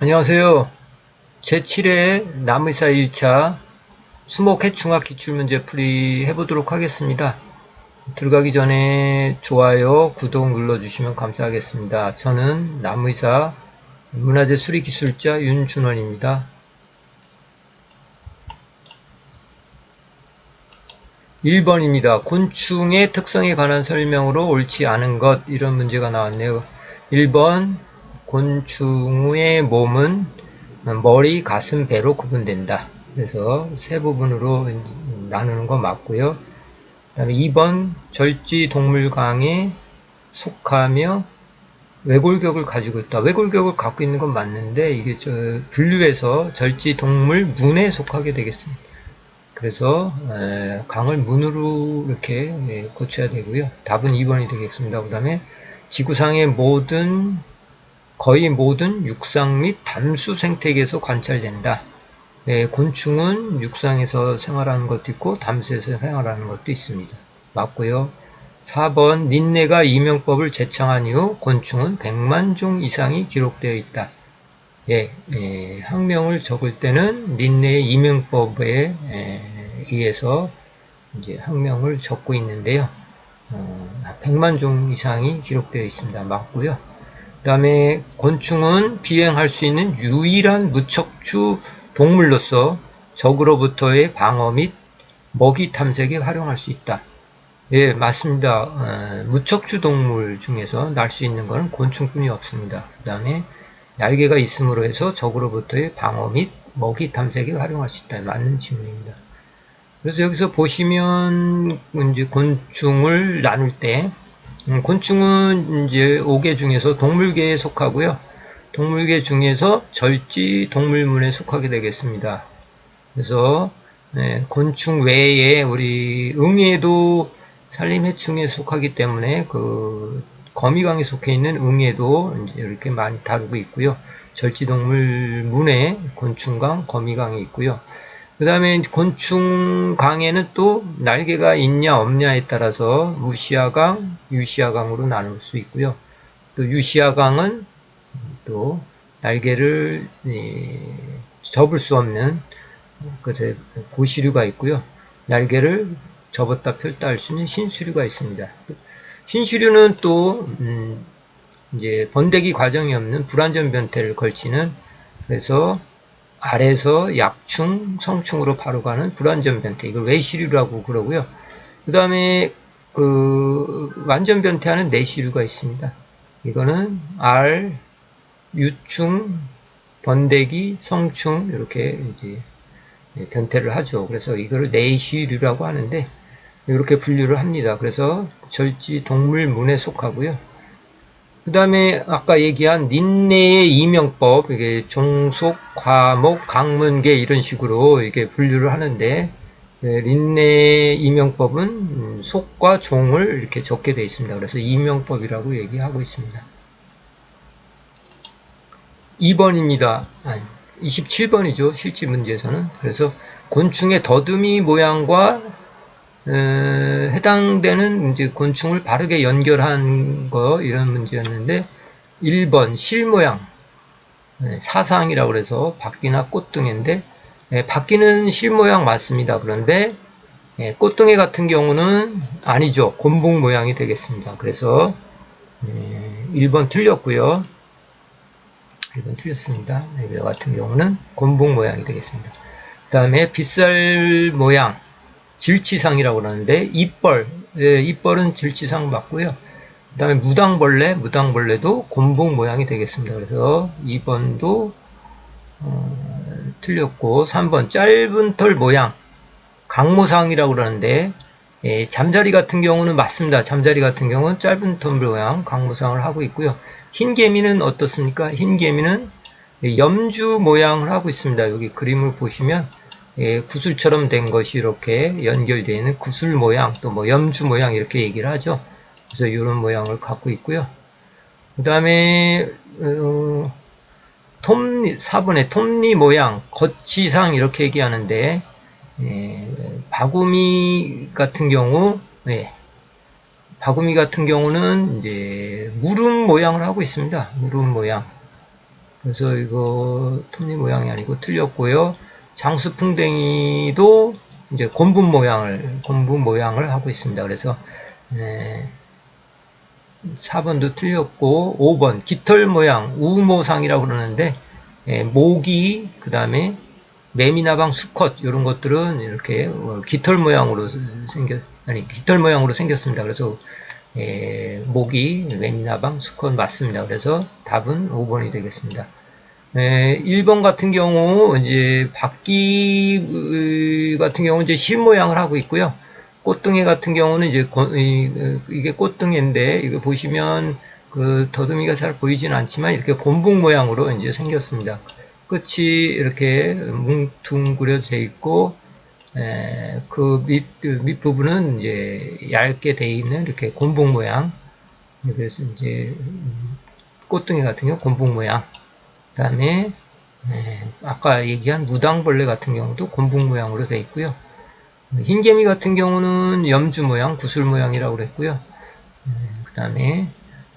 안녕하세요. 제7회 남의사 1차 수목해 중학 기출문제 풀이 해보도록 하겠습니다. 들어가기 전에 좋아요, 구독 눌러주시면 감사하겠습니다. 저는 남의사 문화재 수리기술자 윤준원입니다. 1번입니다. 곤충의 특성에 관한 설명으로 옳지 않은 것, 이런 문제가 나왔네요. 1번, 곤충의 몸은 머리, 가슴, 배로 구분된다. 그래서 세 부분으로 나누는 거 맞고요. 그 다음에 2번, 절지동물강에 속하며 외골격을 가지고 있다. 외골격을 갖고 있는 건 맞는데 이게 분류해서 절지동물문에 속하게 되겠습니다. 그래서 강을 문으로 이렇게 고쳐야 되고요. 답은 2번이 되겠습니다. 그 다음에 지구상의 거의 모든 육상 및 담수 생태계에서 관찰된다. 곤충은 육상에서 생활하는 것도 있고 담수에서 생활하는 것도 있습니다. 맞고요. 4번, 린네가 이명법을 제창한 이후 곤충은 100만 종 이상이 기록되어 있다. 학명을 적을 때는 린네의 이명법에 의해서 이제 학명을 적고 있는데요. 100만 종 이상이 기록되어 있습니다. 맞고요. 그 다음에 곤충은 비행할 수 있는 유일한 무척추 동물로서 적으로부터의 방어 및 먹이 탐색에 활용할 수 있다. 예, 맞습니다. 무척추 동물 중에서 날 수 있는 것은 곤충뿐이 없습니다. 그 다음에 날개가 있음으로 해서 적으로부터의 방어 및 먹이 탐색에 활용할 수 있다. 맞는 질문입니다. 그래서 여기서 보시면 이제 곤충을 나눌 때 곤충은 이제 5개 중에서 동물계에 속하고요. 동물계 중에서 절지 동물문에 속하게 되겠습니다. 그래서 곤충 외에 우리 응애도 산림해충에 속하기 때문에 그 거미강에 속해 있는 응애도 이제 이렇게 많이 다루고 있고요. 절지동물문에 곤충강, 거미강이 있고요. 그 다음에 곤충강에는 또 날개가 있냐 없냐에 따라서 무시아강, 유시아강으로 나눌 수 있고요. 또 유시아강은 또 날개를 접을 수 없는 고시류가 있고요. 날개를 접었다 펼다 할 수 있는 신수류가 있습니다. 신수류는 또 이제 번데기 과정이 없는 불완전 변태를 걸치는, 그래서 알에서 약충, 성충으로 바로 가는 불완전 변태, 이걸 외시류라고 그러고요. 그 다음에 완전 변태하는 내시류가 있습니다. 이거는 알, 유충, 번데기, 성충 이렇게 이제 변태를 하죠. 그래서 이거를 내시류라고 하는데 이렇게 분류를 합니다. 그래서 절지 동물문에 속하고요. 그 다음에 아까 얘기한 린네의 이명법, 이게 종속, 과목, 강문계 이런 식으로 이게 분류를 하는데, 린네의 이명법은 속과 종을 이렇게 적게 되어 있습니다. 그래서 이명법이라고 얘기하고 있습니다. 2번입니다. 27번이죠. 실제 문제에서는. 그래서 곤충의 더듬이 모양과 해당되는 이제 곤충을 바르게 연결한 거, 이런 문제였는데 1번 실모양, 사상이라고 해서 바퀴나 꽃등인데 바퀴는 실모양 맞습니다. 그런데 꽃등에 같은 경우는 아니죠. 곤붕 모양이 되겠습니다. 그래서 1번 틀렸고요. 1번 틀렸습니다. 이거 같은 경우는 곤붕 모양이 되겠습니다. 그 다음에 빗살 모양, 질치상이라고 그러는데 이빨은 질치상 맞고요. 그 다음에 무당벌레도 곤붕 모양이 되겠습니다. 그래서 2번도 틀렸고, 3번 짧은 털 모양, 강모상이라고 그러는데 잠자리 같은 경우는 맞습니다. 잠자리 같은 경우는 짧은 털 모양 강모상을 하고 있고요. 흰개미는 어떻습니까? 흰개미는 염주 모양을 하고 있습니다. 여기 그림을 보시면 구슬처럼 된 것이 이렇게 연결되어 있는 구슬 모양, 또 뭐 염주 모양 이렇게 얘기를 하죠. 그래서 이런 모양을 갖고 있고요. 그 다음에 4번에 톱니 모양, 거치상 이렇게 얘기하는데 바구미 같은 경우는 이제 무릎 모양을 하고 있습니다. 무릎 모양. 그래서 이거 톱니 모양이 아니고 틀렸고요. 장수풍뎅이도 이제 곤분 모양을 하고 있습니다. 그래서 4번도 틀렸고 5번 깃털 모양 우모상이라고 그러는데 모기 그 다음에 매미나방 수컷 이런 것들은 이렇게 깃털 모양으로 생겼습니다. 그래서 모기 매미나방 수컷 맞습니다. 그래서 답은 5번이 되겠습니다. 1번 같은 경우 이제 박쥐 같은 경우 이제 실 모양을 하고 있고요. 꽃등에 같은 경우는 이제 이게 꽃등인데 이거 보시면 그 더듬이가 잘 보이지는 않지만 이렇게 곤붕 모양으로 이제 생겼습니다. 끝이 이렇게 뭉퉁그려 져 있고 그 밑부분은 이제 얇게 돼 있는 이렇게 곤붕 모양. 그래서 이제 꽃등이 같은 경우 곤붕 모양. 그 다음에 아까 얘기한 무당벌레 같은 경우도 곤붕 모양으로 되어 있고요. 흰개미 같은 경우는 염주 모양, 구슬 모양이라고 그랬고요. 그 다음에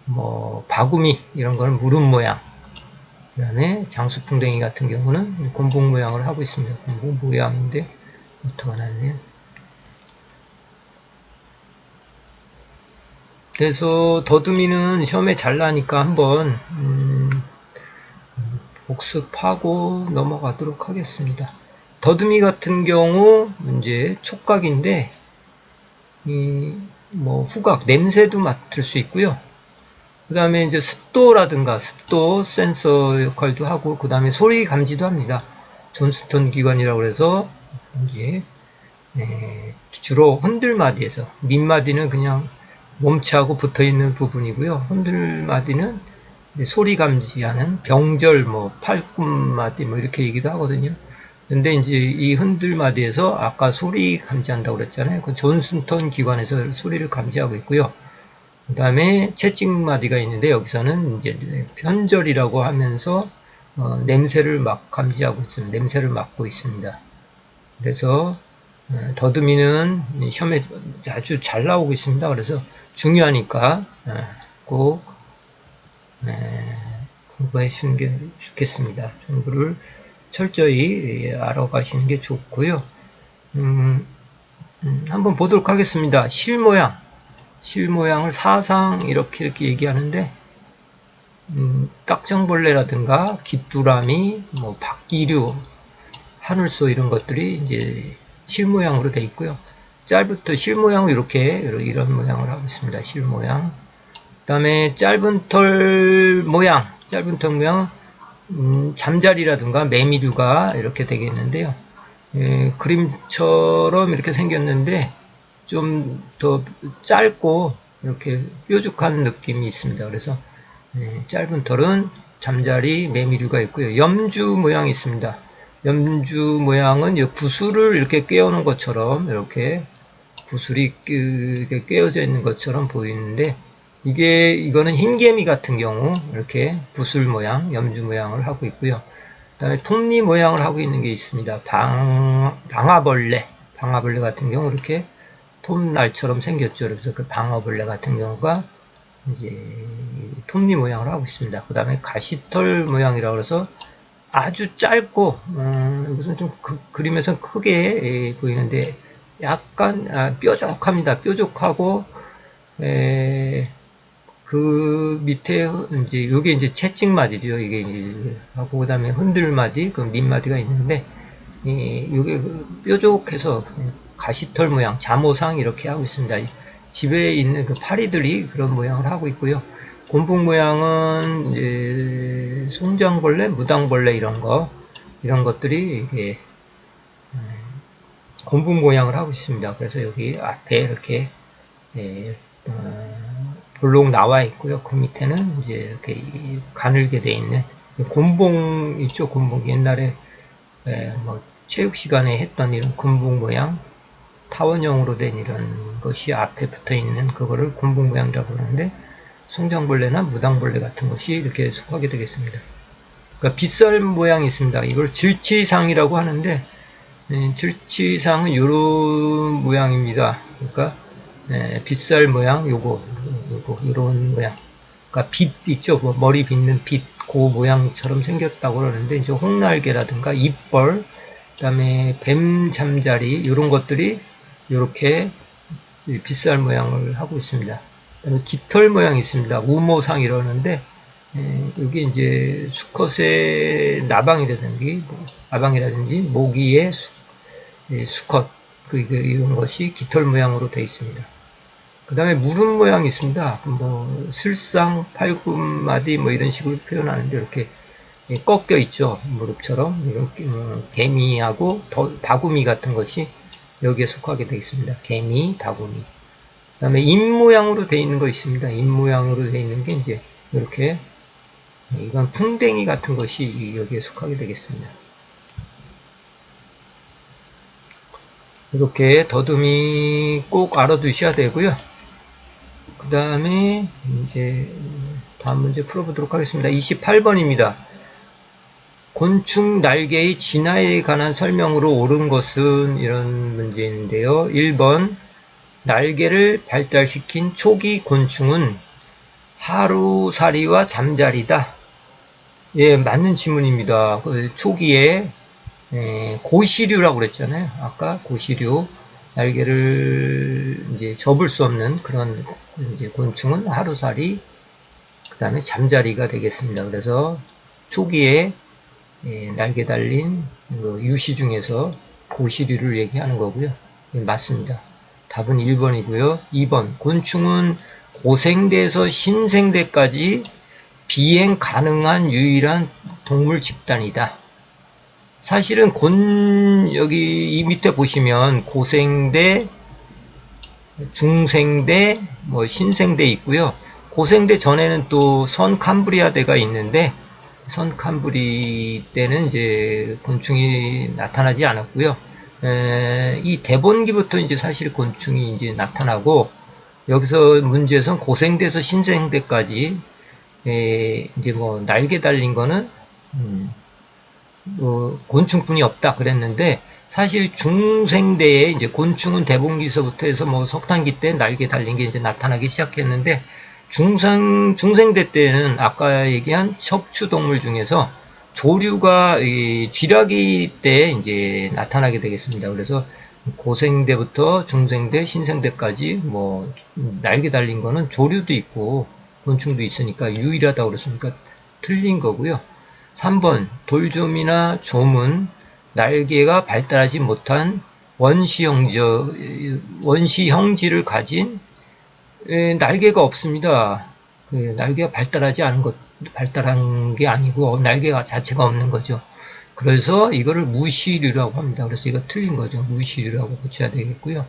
뭐 바구미 이런 거는 무릎 모양. 그 다음에 장수풍뎅이 같은 경우는 곤붕 모양을 하고 있습니다. 곤붕 모양인데 노트가 났네요. 그래서 더듬이는 시험에 잘 나니까 한번 복습하고 넘어가도록 하겠습니다. 더듬이 같은 경우 이제 촉각인데 뭐 후각 냄새도 맡을 수 있고요. 그 다음에 이제 습도라든가 습도 센서 역할도 하고 그 다음에 소리 감지도 합니다. 존스턴 기관이라고 해서 이제 주로 흔들마디에서 밑마디는 그냥 몸체하고 붙어있는 부분이고요. 흔들마디는 소리 감지하는 병절 뭐 팔꿈마디 뭐 이렇게 얘기도 하거든요. 근데 이제 이 흔들마디에서 아까 소리 감지한다고 그랬잖아요. 그 존스턴 기관에서 소리를 감지하고 있고요. 그 다음에 채찍마디가 있는데 여기서는 이제 편절이라고 하면서 냄새를 막 감지하고 있습니다. 냄새를 맡고 있습니다. 그래서 더듬이는 시험에 아주 잘 나오고 있습니다. 그래서 중요하니까 꼭 공부해 주시는 게 좋겠습니다. 공부를 철저히 알아가시는 게 좋고요. 한번 보도록 하겠습니다. 실모양을 사상 이렇게 얘기하는데 딱정벌레라든가 깃두라미, 뭐 박기류, 하늘소 이런 것들이 이제 실모양으로 되어 있고요. 짤부터 실모양은 이런 모양을 하고 있습니다. 실모양. 그 다음에 짧은 털 모양 잠자리라든가 매미류가 이렇게 되겠는데요. 그림처럼 이렇게 생겼는데 좀 더 짧고 이렇게 뾰족한 느낌이 있습니다. 그래서 짧은 털은 잠자리 매미류가 있고요. 염주 모양이 있습니다. 염주 모양은 구슬을 이렇게 꿰어놓은 것처럼 이렇게 구슬이 꿰어져 있는 것처럼 보이는데 이거는 흰개미 같은 경우 이렇게 구슬 모양, 염주 모양을 하고 있고요. 그 다음에 톱니 모양을 하고 있는 게 있습니다. 방아벌레 같은 경우 이렇게 톱날처럼 생겼죠. 그래서 그 방아벌레 같은 경우가 이제 톱니 모양을 하고 있습니다. 그 다음에 가시털 모양이라고 해서 아주 짧고 이것은 좀 그림에서 크게 보이는데 약간 뾰족합니다. 뾰족하고 그 밑에 이제 요게 이제 채찍마디죠. 이게 이제 하고 그다음에 흔들마디, 그 밑마디가 있는데 요게 뾰족해서 가시털 모양, 자모상 이렇게 하고 있습니다. 집에 있는 그 파리들이 그런 모양을 하고 있고요. 곤붕 모양은 이제 송장벌레, 무당벌레 이런 것들이 이게 곤붕 모양을 하고 있습니다. 그래서 여기 앞에 이렇게 볼록 나와 있고요. 그 밑에는 이제 이렇게 가늘게 돼 있는 곤봉 있죠. 곤봉 옛날에 뭐 체육 시간에 했던 이런 곤봉 모양 타원형으로 된 이런 것이 앞에 붙어 있는 그거를 곤봉 모양이라고 하는데 송장벌레나 무당벌레 같은 것이 이렇게 속하게 되겠습니다. 그러니까 빗살 모양이 있습니다. 이걸 질치상이라고 하는데 질치상은 이런 모양입니다. 그러니까 빗살 모양 요런 모양. 그러니까 빛 있죠. 머리 빗는 빛 그 모양처럼 생겼다고 그러는데, 이제 홍날개라든가 잎벌, 그다음에 뱀 잠자리 이런 것들이 이렇게 빗살 모양을 하고 있습니다. 그다음에 깃털 모양이 있습니다. 우모상 이러는데, 여기 이제 수컷의 나방이라든지 모기의 수컷 이런 것이 깃털 모양으로 되어 있습니다. 그 다음에 무릎 모양이 있습니다. 뭐 슬상, 팔굽마디 뭐 이런 식으로 표현하는데 이렇게 꺾여 있죠. 무릎처럼 이렇게 개미하고 다구미 같은 것이 여기에 속하게 되어 있습니다. 개미, 다구미. 그 다음에 입 모양으로 되어 있는 거 있습니다. 입 모양으로 되어 있는 게 이제 이렇게, 이건 풍뎅이 같은 것이 여기에 속하게 되겠습니다. 이렇게 더듬이 꼭 알아두셔야 되고요. 그 다음에 이제 다음 문제 풀어보도록 하겠습니다. 28번입니다. 곤충 날개의 진화에 관한 설명으로 옳은 것은, 이런 문제인데요. 1번, 날개를 발달시킨 초기 곤충은 하루살이와 잠자리다. 예, 맞는 질문입니다. 초기에 고시류라고 그랬잖아요. 아까 고시류, 날개를 이제 접을 수 없는 그런 이제 곤충은 하루살이, 그 다음에 잠자리가 되겠습니다. 그래서 초기에 날개 달린 유시 중에서 고시류를 얘기하는 거고요. 예, 맞습니다. 답은 1번이고요. 2번, 곤충은 고생대에서 신생대까지 비행 가능한 유일한 동물 집단이다. 사실은 여기 이 밑에 보시면 고생대, 중생대, 뭐 신생대 있고요. 고생대 전에는 또 선캄브리아대가 있는데, 선캄브리 때는 이제 곤충이 나타나지 않았고요. 이 대본기부터 이제 사실 곤충이 이제 나타나고, 여기서 문제에서는 고생대에서 신생대까지 이제 뭐 날개 달린 거는 곤충뿐이 없다 그랬는데, 사실 중생대에 이제 곤충은 대본기서부터 해서 뭐 석탄기 때 날개 달린 게 이제 나타나기 시작했는데, 중생대 때는 아까 얘기한 척추동물 중에서 조류가 쥐라기 때 이제 나타나게 되겠습니다. 그래서 고생대부터 중생대, 신생대까지 뭐 날개 달린 거는 조류도 있고 곤충도 있으니까 유일하다고 그랬으니까 틀린 거고요. 3번, 돌좀이나 좀은 날개가 발달하지 못한 원시형지를 가진 날개가 없습니다. 날개가 발달한 게 아니고 날개가 자체가 없는 거죠. 그래서 이거를 무시류라고 합니다. 그래서 이거 틀린 거죠. 무시류라고 고쳐야 되겠고요.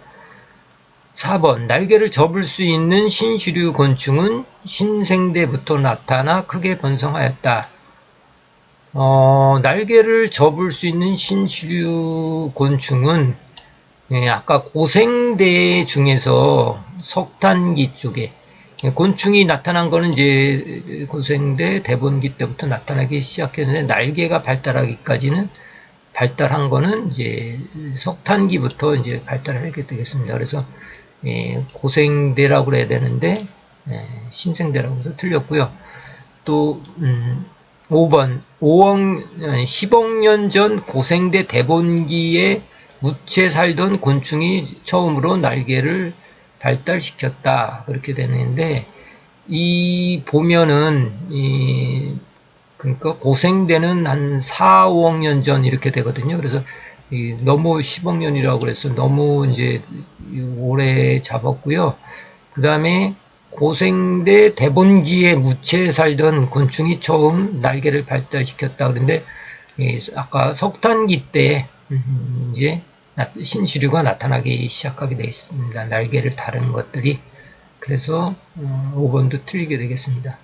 4번, 날개를 접을 수 있는 신시류 곤충은 신생대부터 나타나 크게 번성하였다. 날개를 접을 수 있는 신시류 곤충은 아까 고생대 중에서 석탄기 쪽에 곤충이 나타난 거는 이제 고생대 대본기 때부터 나타나기 시작했는데, 날개가 발달한 거는 이제 석탄기부터 이제 발달하게 되겠습니다. 그래서 고생대라고 그래야 되는데 신생대라고 해서 틀렸고요. 또 5번, 10억 년 전 고생대 대본기에 묻혀 살던 곤충이 처음으로 날개를 발달시켰다. 그렇게 되는데, 이 보면은 그러니까 고생대는 한 4, 5억 년 전 이렇게 되거든요. 그래서 너무 10억 년이라고 그래서 너무 이제 오래 잡았고요. 그 다음에 고생대 대본기에 묻혀 살던 곤충이 처음 날개를 발달시켰다. 그런데 아까 석탄기 때 이제 신시류가 나타나기 시작하게 되어 있습니다. 날개를 다른 것들이. 그래서 5번도 틀리게 되겠습니다.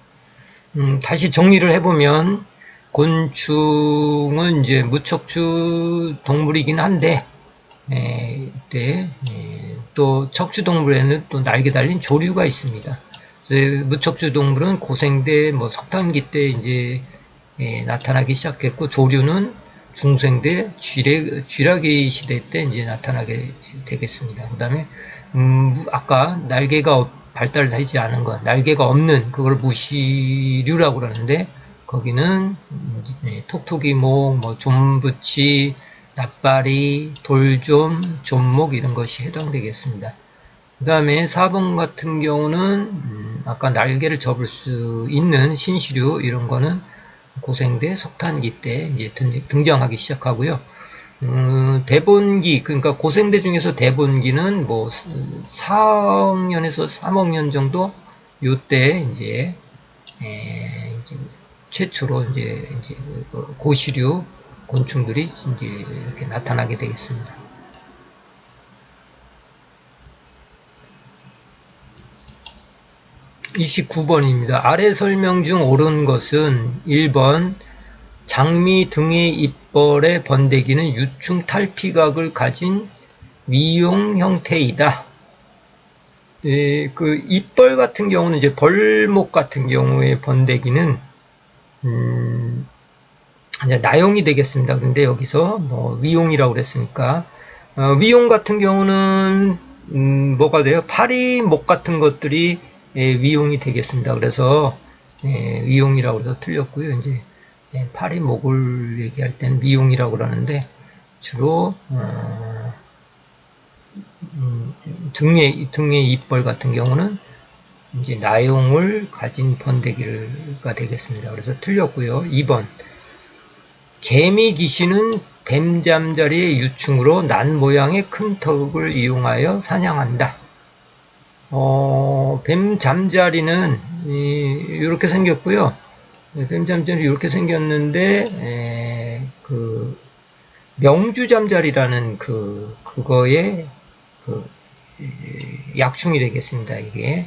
다시 정리를 해보면, 곤충은 이제 무척추 동물이긴 한데, 또 척추 동물에는 또 날개 달린 조류가 있습니다. 무척추 동물은 고생대, 뭐 석탄기 때 이제 나타나기 시작했고, 조류는 중생대, 쥐라기 시대 때 이제 나타나게 되겠습니다. 그 다음에 아까 날개가 발달하지 않은 것, 날개가 없는 그걸 무시류라고 그러는데, 거기는 톡톡이목, 뭐 좀부치, 납바리, 돌좀, 좀목 이런 것이 해당되겠습니다. 그 다음에 4번 같은 경우는 아까 날개를 접을 수 있는 신시류 이런 거는 고생대 석탄기 때 이제 등장하기 시작하고요. 대본기, 그러니까 고생대 중에서 대본기는 뭐 4억년에서 3억년 정도 요때 이제 최초로 이제 고시류 곤충들이 이제 이렇게 나타나게 되겠습니다. 29번입니다. 아래 설명 중 옳은 것은 1번 장미 등의 잎벌의 번데기는 유충 탈피각을 가진 위용 형태이다. 그 잎벌 같은 경우는 이제 벌목 같은 경우의 번데기는 이제 나용이 되겠습니다. 그런데 여기서 뭐 위용이라고 그랬으니까 위용 같은 경우는 뭐가 돼요? 파리목 같은 것들이 위용이 되겠습니다. 그래서 위용이라고 해서 틀렸고요. 이제 파리목을 얘기할 때는 위용이라고 그러는데 주로 등의 잎벌 같은 경우는 이제 나용을 가진 번데기가 되겠습니다. 그래서 틀렸고요. 2번 개미 귀신은 뱀잠자리의 유충으로 난 모양의 큰 턱을 이용하여 사냥한다. 뱀잠자리는 이렇게 생겼고요. 뱀잠자리 이렇게 생겼는데 그 명주잠자리라는 그거의 약충이 되겠습니다. 이게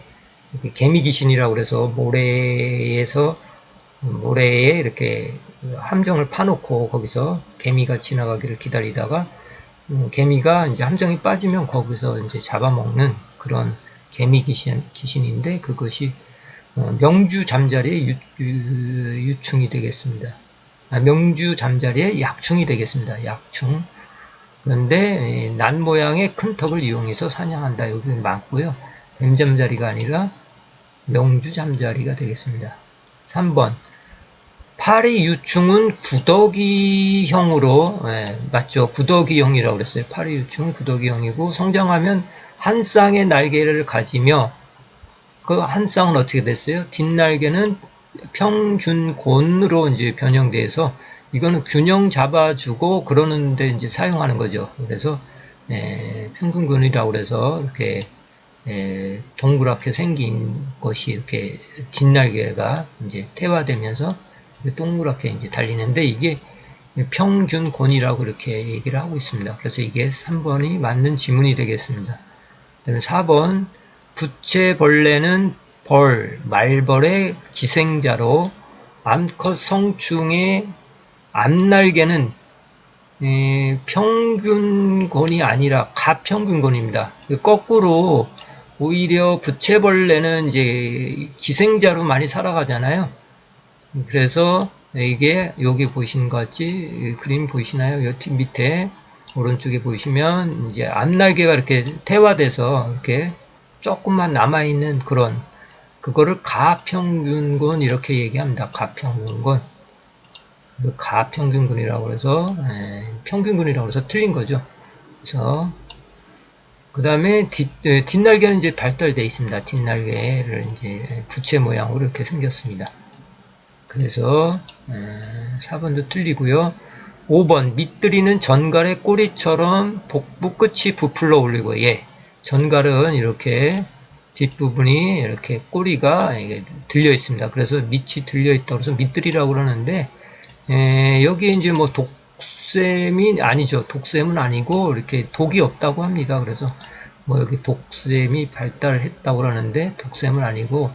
개미귀신이라고 그래서 모래에 이렇게 함정을 파놓고 거기서 개미가 지나가기를 기다리다가 개미가 이제 함정이 빠지면 거기서 이제 잡아먹는 그런 개미 귀신인데 그것이 명주 잠자리의 유충이 되겠습니다. 명주 잠자리의 약충이 되겠습니다. 약충. 그런데 난 모양의 큰 턱을 이용해서 사냥한다. 여기 맞고요. 뱀잠자리가 아니라 명주 잠자리가 되겠습니다. 3번 파리 유충은 구더기형으로 맞죠. 구더기형이라고 그랬어요. 파리 유충은 구더기형이고 성장하면 한 쌍의 날개를 가지며 그 한 쌍은 어떻게 됐어요? 뒷날개는 평균곤으로 이제 변형돼서 이거는 균형 잡아주고 그러는데 이제 사용하는 거죠. 그래서 평균곤이라고 그래서 이렇게 동그랗게 생긴 것이 이렇게 뒷날개가 이제 태화되면서 동그랗게 이제 달리는데 이게 평균곤이라고 이렇게 얘기를 하고 있습니다. 그래서 이게 3번이 맞는 지문이 되겠습니다. 그다음에 4번 부채벌레는 말벌의 기생자로 암컷 성충의 앞날개는 평균곤이 아니라 가평균곤입니다. 거꾸로 오히려 부채벌레는 이제 기생자로 많이 살아가잖아요. 그래서 이게 여기 보신 것 같이 그림 보이시나요? 요 밑에 오른쪽에 보시면 이제 앞날개가 이렇게 태화돼서 이렇게 조금만 남아있는 그거를 가평균곤 이렇게 얘기합니다. 가평균곤. 가평균곤이라고 해서 평균곤이라고 해서 틀린 거죠. 그래서 그 다음에 뒷날개는 이제 발달되어 있습니다. 뒷날개를 이제 부채 모양으로 이렇게 생겼습니다. 그래서 4번도 틀리고요. 5번 밑들이는 전갈의 꼬리처럼 복부 끝이 부풀러 올리고 전갈은 이렇게 뒷부분이 이렇게 꼬리가 들려 있습니다. 그래서 밑이 들려 있다고 해서 밑들이라고 그러는데 여기 이제 뭐 독샘이 아니죠. 독샘은 아니고 이렇게 독이 없다고 합니다. 그래서 뭐 여기 독샘이 발달했다고 그러는데 독샘은 아니고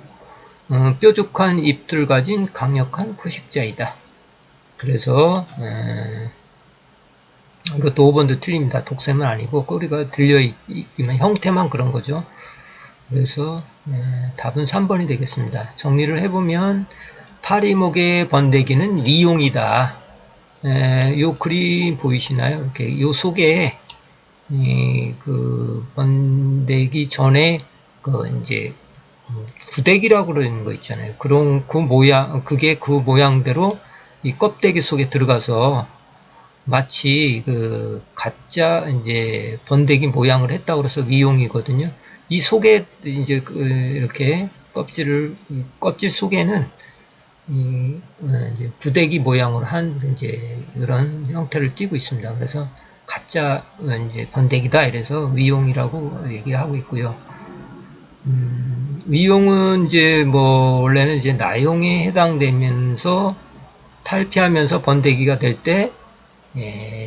뾰족한 잎들 가진 강력한 포식자이다. 그래서 이것도 5번도 틀립니다. 독샘은 아니고 꼬리가 들려있기만 형태만 그런 거죠. 그래서 답은 3번이 되겠습니다. 정리를 해보면 파리목의 번데기는 위용이다. 요 그림 보이시나요? 이렇게 요 속에 그 번데기 전에 이제 구데기라고 그러는 거 있잖아요. 그런 그 모양, 그게 그 모양대로 이 껍데기 속에 들어가서 마치 그 가짜 이제 번데기 모양을 했다고 그래서 위용이거든요. 이 속에 이제 이렇게 껍질 속에는 이제 구데기 모양으로 한 이제 이런 형태를 띠고 있습니다. 그래서 가짜 이제 번데기다 이래서 위용이라고 얘기하고 있고요. 위용은 이제 뭐 원래는 이제 나용에 해당되면서 탈피하면서 번데기가 될 때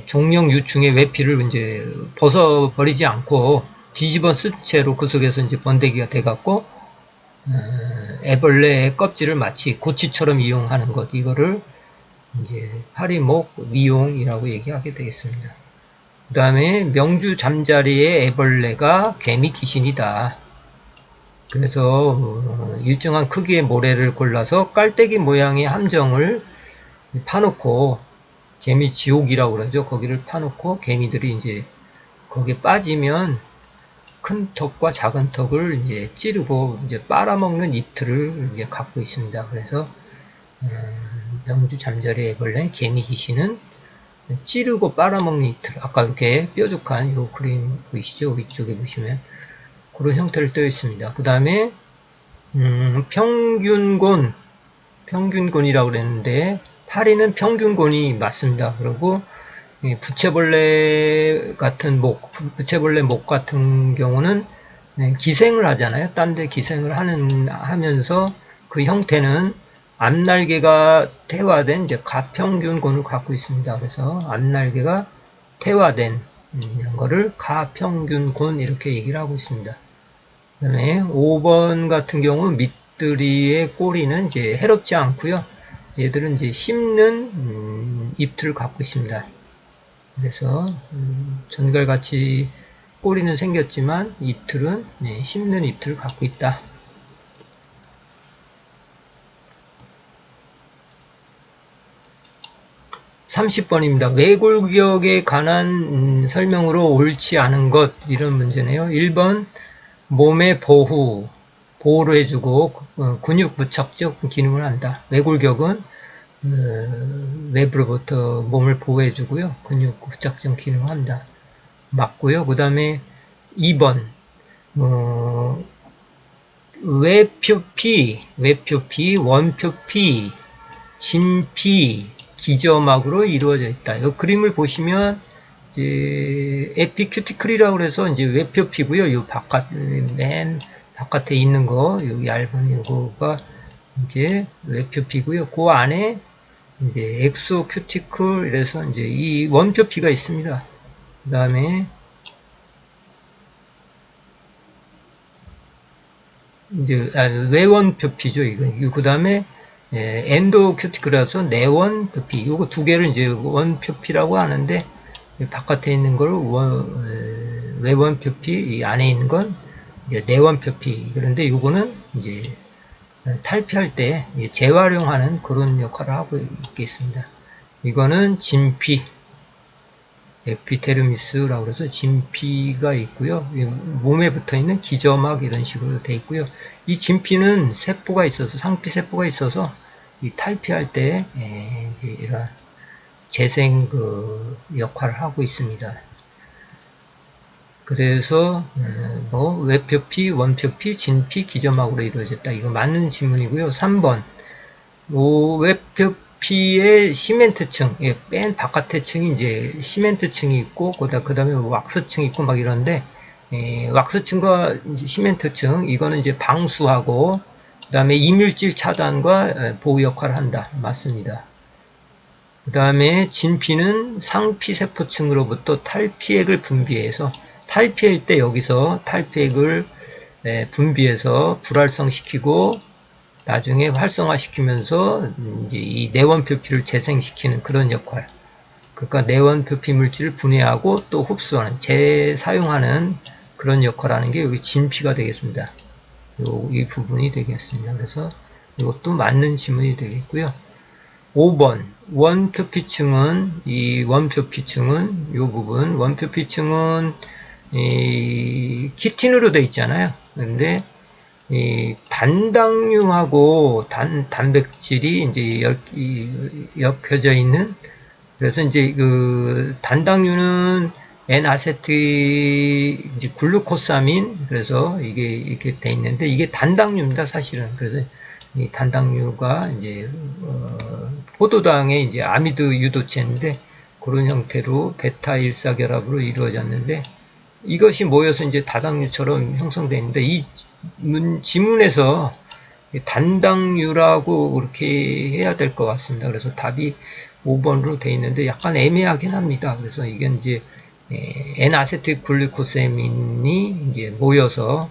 종령 유충의 외피를 이제 벗어버리지 않고 뒤집어 쓴 채로 그 속에서 이제 번데기가 돼갖고 애벌레의 껍질을 마치 고치처럼 이용하는 것, 이거를 이제 파리목 위용이라고 얘기하게 되겠습니다. 그 다음에 명주 잠자리의 애벌레가 개미 귀신이다. 그래서 일정한 크기의 모래를 골라서 깔때기 모양의 함정을 파놓고, 개미 지옥이라고 그러죠. 거기를 파놓고 개미들이 이제 거기에 빠지면 큰 턱과 작은 턱을 이제 찌르고 이제 빨아먹는 입틀을 이제 갖고 있습니다. 그래서 명주 잠자리 애벌레 개미 귀신은 찌르고 빨아먹는 입틀, 아까 이렇게 뾰족한 요 그림 보이시죠? 위쪽에 보시면 그런 형태를 떼어 있습니다. 그 다음에 평균곤이라고 그랬는데 파리는 평균곤이 맞습니다. 그리고 부채벌레 목 같은 경우는 기생을 하잖아요. 딴 데 기생을 하면서 그 형태는 앞날개가 태화된 이제 가평균곤을 갖고 있습니다. 그래서 앞날개가 태화된 이런 거를 가평균곤 이렇게 얘기를 하고 있습니다. 그 다음에 5번 같은 경우 밑들이의 꼬리는 이제 해롭지 않고요. 얘들은 이제 씹는 입틀을 갖고 있습니다. 그래서 전갈같이 꼬리는 생겼지만 입틀은 씹는 입틀을 갖고 있다. 30번입니다. 외골격에 관한 설명으로 옳지 않은 것, 이런 문제네요. 1번 몸의 보호를 해주고 근육 부착적 기능을 한다. 외골격은 외부로부터 몸을 보호해주고요. 근육 부착적 기능을 한다. 맞고요. 그 다음에 2번 외표피, 원표피, 진피, 기저막으로 이루어져 있다. 이 그림을 보시면 이제 에피큐티클이라고 해서 이제 외표피고요. 요 맨 바깥에 있는 거, 요 얇은 요거가 이제 외표피고요. 그 안에 이제 엑소큐티클 이래서 이제 이 원표피가 있습니다. 그 다음에 이제 외원표피죠. 이거 그 다음에 엔도큐티클이라서 내원표피. 요거 두 개를 이제 원표피라고 하는데 바깥에 있는 걸 외원표피, 이 안에 있는 건 이제 내원표피. 그런데 요거는 이제 탈피할 때 재활용하는 그런 역할을 하고 있겠습니다. 이거는 진피, 에피테르미스라고 해서 진피가 있고요. 몸에 붙어 있는 기저막 이런 식으로 되어 있고요. 이 진피는 세포가 있어서, 상피 세포가 있어서 이 탈피할 때 이런 재생 그 역할을 하고 있습니다. 그래서 뭐 외표피, 원표피, 진피, 기저막으로 이루어졌다. 이거 맞는 질문이고요. 3번 외표피의 시멘트층, 맨 바깥의 층이 이제 시멘트층이 있고 그 다음에 왁스층이 있고 막 이런데 왁스층과 시멘트층, 이거는 이제 방수하고 그 다음에 이물질 차단과 보호 역할을 한다. 맞습니다. 그 다음에 진피는 상피 세포층으로부터 탈피액을 분비해서, 탈피할 때 여기서 탈피액을 분비해서 불활성시키고 나중에 활성화시키면서 이제 이 내원표피를 재생시키는 그런 역할. 그러니까 내원표피 물질을 분해하고 또 흡수하는, 재사용하는 그런 역할을 하는 게 여기 진피가 되겠습니다. 이 부분이 되겠습니다. 그래서 이것도 맞는 지문이 되겠고요. 5번 원표피층은, 이 부분 원표피층은 이 키틴으로 되어 있잖아요. 그런데 이 단당류하고 단백질이 이제 엮여져 있는, 그래서 이제 그 단당류는 N아세틸 이제 글루코사민, 그래서 이게 이렇게 돼 있는데 이게 단당류입니다, 사실은. 그래서 이 단당류가 이제 포도당의 이제 아미드 유도체인데 그런 형태로 베타 일사결합으로 이루어졌는데, 이것이 모여서 이제 다당류처럼 형성되어 있는데, 이 지문에서 단당류라고 그렇게 해야 될 것 같습니다. 그래서 답이 5번으로 되어 있는데 약간 애매하긴 합니다. 그래서 이게 이제 N아세틸 글루코사민이 이제 모여서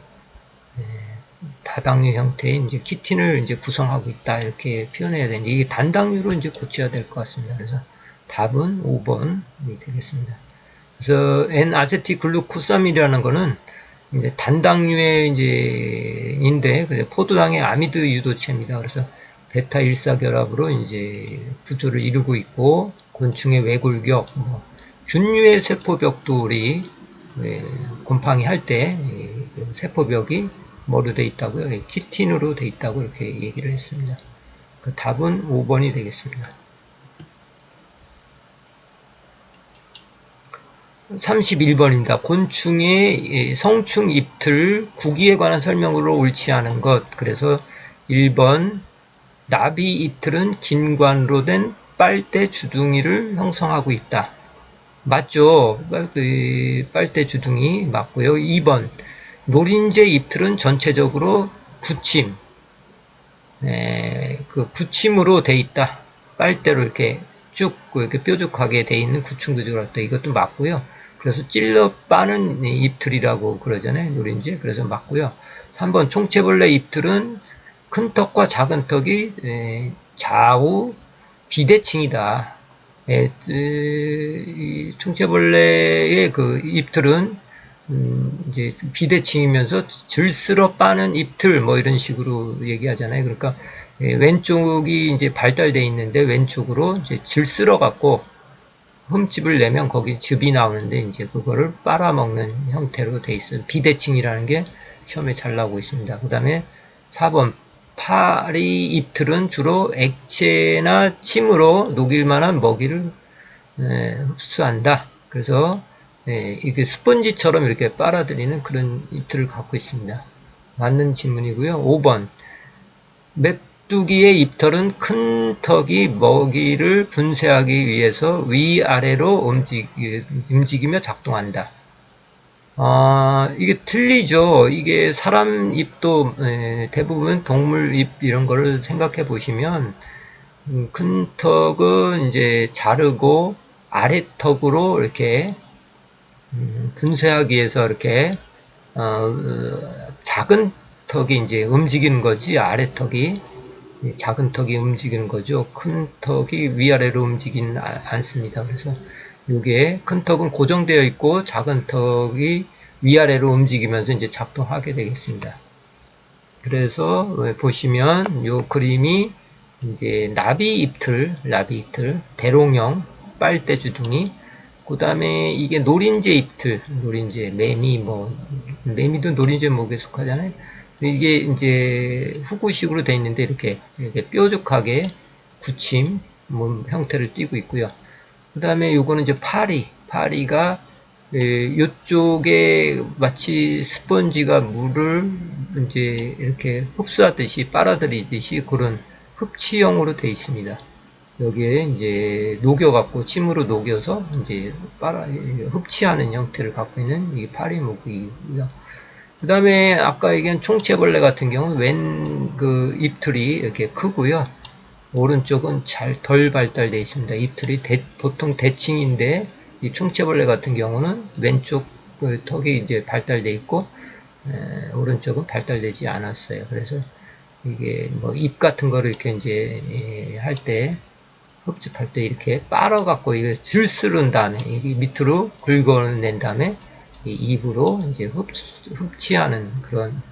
다당류 형태의 이제 키틴을 이제 구성하고 있다, 이렇게 표현해야 되는데 이게 단당류로 이제 고쳐야 될 것 같습니다. 그래서 답은 5번이 되겠습니다. 그래서 N아세틸 글루코사민이라는 거는 이제 단당류의 이제 인데 포도당의 아미드 유도체입니다. 그래서 베타 일사결합으로 이제 구조를 이루고 있고, 곤충의 외골격, 균류의 세포벽도 우리 곰팡이 할 때 세포벽이 뭐로 되어 있다고요? 키틴으로 되어 있다고 이렇게 얘기를 했습니다. 그 답은 5번이 되겠습니다. 31번입니다. 곤충의 성충 잎틀 구기에 관한 설명으로 옳지 않은 것. 그래서 1번 나비 잎틀은 긴관으로 된 빨대 주둥이를 형성하고 있다. 맞죠? 빨대 주둥이 맞고요. 2번 노린재 잎틀은 전체적으로 굳힘, 그 굳힘으로 돼 있다. 빨대로 이렇게 쭉 이렇게 뾰족하게 돼 있는 구충 구조가 있다. 이것도 맞고요. 그래서 찔러 빠는 잎틀이라고 그러잖아요, 노린재. 그래서 맞고요. 3번 총체벌레 잎틀은 큰 턱과 작은 턱이 좌우 비대칭이다. 총체벌레의 그 잎틀은 이제 비대칭이면서 질스러 빠는 잎틀, 뭐 이런 식으로 얘기하잖아요. 그러니까 왼쪽이 이제 발달되어 있는데 왼쪽으로 이제 질스러 갖고 흠집을 내면 거기 즙이 나오는데 이제 그거를 빨아먹는 형태로 돼 있어요. 비대칭이라는 게 시험에 잘 나오고 있습니다. 그 다음에 4번 파리 잎틀은 주로 액체나 침으로 녹일 만한 먹이를 흡수한다. 그래서 이게 스펀지처럼 이렇게 빨아들이는 그런 잎틀을 갖고 있습니다. 맞는 질문이고요. 5번 메뚜기의 잎털은 큰 턱이 먹이를 분쇄하기 위해서 위아래로 움직이며 작동한다. 이게 틀리죠. 이게 사람 잎도 대부분 동물 잎 이런 거를 생각해 보시면 큰 턱은 이제 자르고 아래 턱으로 이렇게 분쇄하기 위해서 이렇게 작은 턱이 이제 움직이는 거지, 아래 턱이 작은 턱이 움직이는 거죠. 큰 턱이 위아래로 움직이는 않습니다. 그래서 이게 큰 턱은 고정되어 있고 작은 턱이 위아래로 움직이면서 이제 작동하게 되겠습니다. 그래서 보시면 이 그림이 이제 나비 잎틀, 대롱형 빨대 주둥이, 그 다음에 이게 노린재 잎틀, 노린재, 매미도 노린재 목에 속하잖아요. 이게 이제 후구식으로 되어 있는데 이렇게 뾰족하게 굳힘 형태를 띠고 있고요. 그 다음에 요거는 이제 파리가 이쪽에 마치 스펀지가 물을 이제 이렇게 흡수하듯이 빨아들이듯이 그런 흡치형으로 되어 있습니다. 여기에 이제 녹여갖고 침으로 녹여서 이제 흡치하는 형태를 갖고 있는 이 파리 목이고요. 그 다음에 아까 얘기한 총체벌레 같은 경우는 왼 그 잎틀이 이렇게 크고요. 오른쪽은 덜 발달되어 있습니다. 잎틀이 보통 대칭인데 이 총체벌레 같은 경우는 왼쪽 그 턱이 이제 발달되어 있고 오른쪽은 발달되지 않았어요. 그래서 이게 뭐 잎 같은 거를 이렇게 이제 할 때 흡집할 때 이렇게 빨아갖고 이거 들쓰른 다음에 이게 밑으로 긁어낸 다음에 이 입으로 이제 흡치하는 그런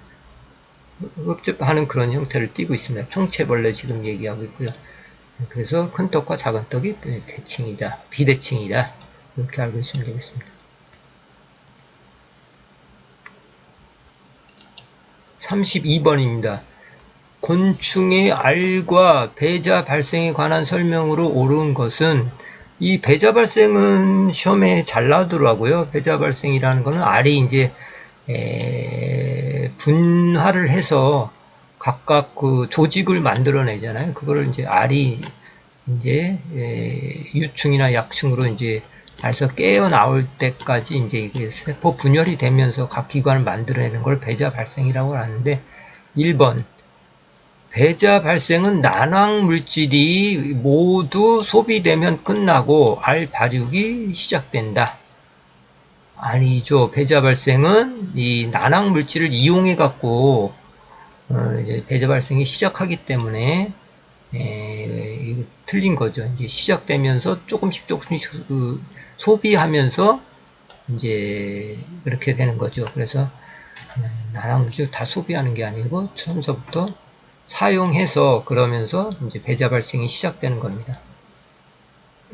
흡집하는 그런 형태를 띠고 있습니다. 총체벌레 지금 얘기하고 있고요. 그래서 큰 턱과 작은 턱이 대칭이다, 비대칭이다, 이렇게 알고 있으면 되겠습니다. 32번입니다. 곤충의 알과 배자 발생에 관한 설명으로 옳은 것은, 이 배자 발생은 시험에 잘 나오더라고요. 배자 발생이라는 거는 알이 이제 분화를 해서 각각 그 조직을 만들어내잖아요. 그거를 이제 알이 이제 유충이나 약충으로 이제 알에서 깨어 나올 때까지 이제 이게 세포 분열이 되면서 각 기관을 만들어내는 걸 배자 발생이라고 하는데, 1번 배자 발생은 난황 물질이 모두 소비되면 끝나고 알 발육이 시작된다. 아니죠. 배자 발생은 이 난황 물질을 이용해 갖고 이제 배자 발생이 시작하기 때문에 이거 틀린 거죠. 이제 시작되면서 조금씩 소비하면서 이제 그렇게 되는 거죠. 그래서 난황 물질 다 소비하는 게 아니고 처음서부터 사용해서 그러면서 이제 배자 발생이 시작되는 겁니다.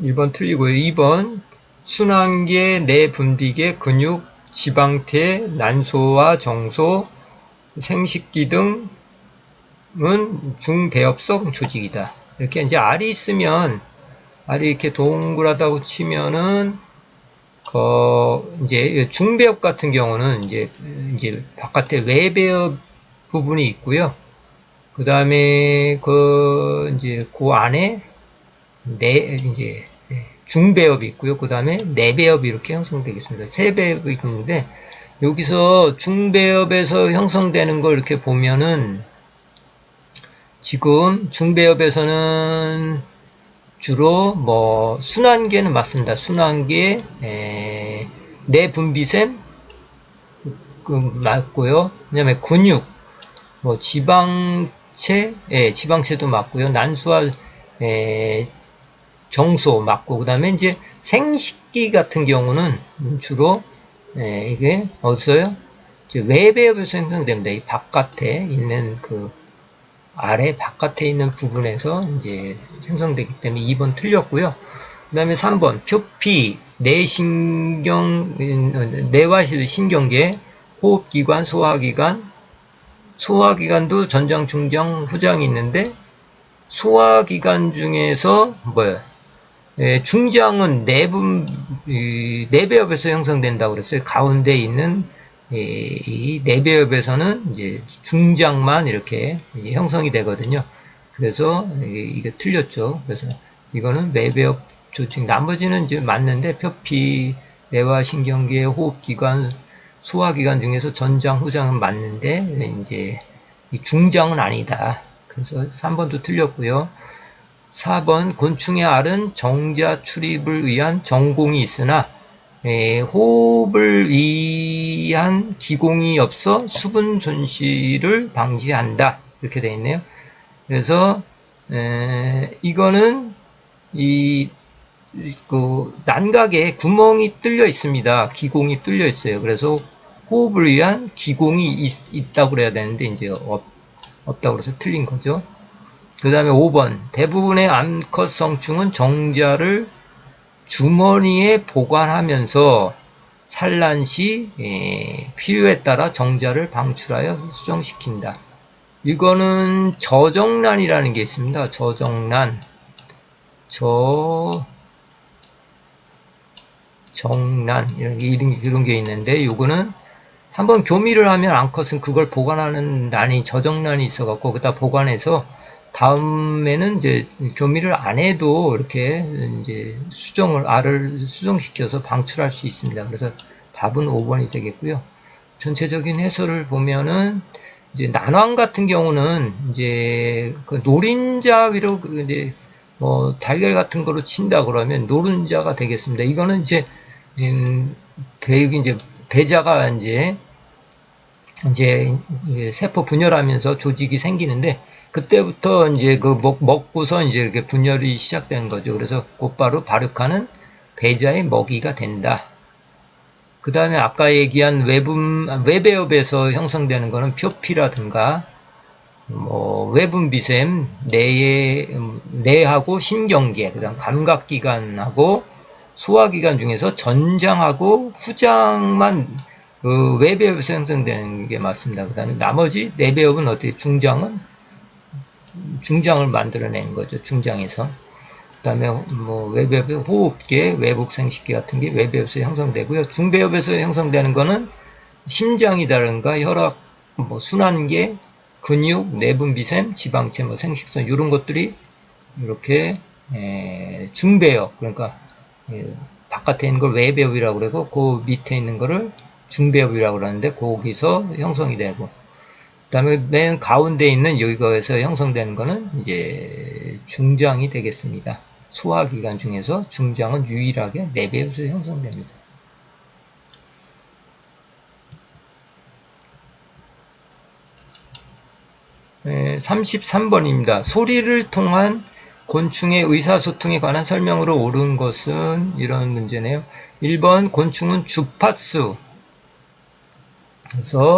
1번 틀리고요. 2번 순환계, 내분비계, 근육, 지방태, 난소와 정소, 생식기 등은 중배엽성 조직이다. 이렇게 이제 알이 있으면, 알이 이렇게 동그랗다고 치면은 이제 중배엽 같은 경우는 이제 바깥에 외배엽 부분이 있고요. 그 다음에 이제 그 안에 이제 중배엽이 있고요. 그 다음에 내배엽이 이렇게 형성되겠습니다. 세 배엽이 있는데, 여기서 중배엽에서 형성되는 걸 이렇게 보면은, 지금 중배엽에서는 주로 뭐 순환계는 맞습니다. 순환계, 내분비샘 맞고요. 그다음에 근육, 뭐 지방체, 지방체도 맞고요. 난수와 정소 맞고, 그 다음에 이제 생식기 같은 경우는 주로 이게 어디서요? 이제 외배엽에서 형성됩니다. 이 바깥에 있는 그 아래 바깥에 있는 부분에서 이제 생성되기 때문에 2번 틀렸고요. 그 다음에 3번 표피, 뇌와 신경계, 호흡기관, 소화기관도 전장, 중장, 후장이 있는데, 소화기관 중에서 중장은 내배엽에서 형성된다고 그랬어요. 가운데 있는 이 내배엽에서는 이제 중장만 이렇게 형성이 되거든요. 그래서 이게 틀렸죠. 그래서 이거는 내배엽 조직, 나머지는 이제 맞는데, 표피, 뇌와 신경계, 호흡기관, 소화기관 중에서 전장, 후장은 맞는데 이제 이 중장은 아니다. 그래서 3번도 틀렸고요. 4번 곤충의 알은 정자 출입을 위한 전공이 있으나 호흡을 위한 기공이 없어 수분 손실을 방지한다. 이렇게 되어 있네요. 그래서 이거는 그 난각에 구멍이 뚫려 있습니다. 기공이 뚫려 있어요. 그래서 호흡을 위한 기공이 있다고 그래야 되는데 이제 없다고 그래서 틀린 거죠. 그 다음에 5번 대부분의 암컷 성충은 정자를 주머니에 보관하면서 산란 시 필요에 따라 정자를 방출하여 수정시킨다. 이거는 저정란이라는 게 있습니다. 저정란, 정란 이런 게 있는데, 요거는 한번 교미를 하면 암컷은 그걸 보관하는 난이 저정란이 있어갖고 그다 보관해서 다음에는 이제 교미를 안 해도 이렇게 이제 알을 수정시켜서 방출할 수 있습니다. 그래서 답은 5번이 되겠고요. 전체적인 해설을 보면은 이제 난황 같은 경우는 이제 그 노린자 위로 이제 뭐 달걀 같은 거로 친다 그러면 노른자가 되겠습니다. 이거는 이제 이제 배자가 이제 세포 분열하면서 조직이 생기는데, 그때부터 이제 그 먹고서 이제 이렇게 분열이 시작되는 거죠. 그래서 곧바로 발육하는 배자의 먹이가 된다. 그 다음에 아까 얘기한 외배엽에서 형성되는 거는 표피라든가 뭐 외분비샘, 뇌하고 신경계, 그 다음 감각기관하고 소화기관 중에서 전장하고 후장만 그 외배엽에서 형성되는 게 맞습니다. 그 다음에 나머지 내배엽은 어떻게 중장은 중장을 만들어낸 거죠. 중장에서. 그 다음에 뭐 외배엽, 호흡계, 외복생식계 같은 게 외배엽에서 형성되고요. 중배엽에서 형성되는 거는 심장이다든가 혈압, 뭐 순환계, 근육, 내분비샘, 지방체, 뭐 생식선 이런 것들이 이렇게 중배엽, 그러니까 바깥에 있는 걸 외배엽이라고 그러고 그 밑에 있는 거를 중배엽이라고 그러는데 거기서 형성이 되고, 그 다음에 맨 가운데 있는 여기에서 형성되는 거는 이제 중장이 되겠습니다. 소화기관 중에서 중장은 유일하게 내배엽에서 형성됩니다. 33번입니다. 소리를 통한 곤충의 의사소통에 관한 설명으로 옳은 것은 이런 문제네요. 1번 곤충은 주파수, 그래서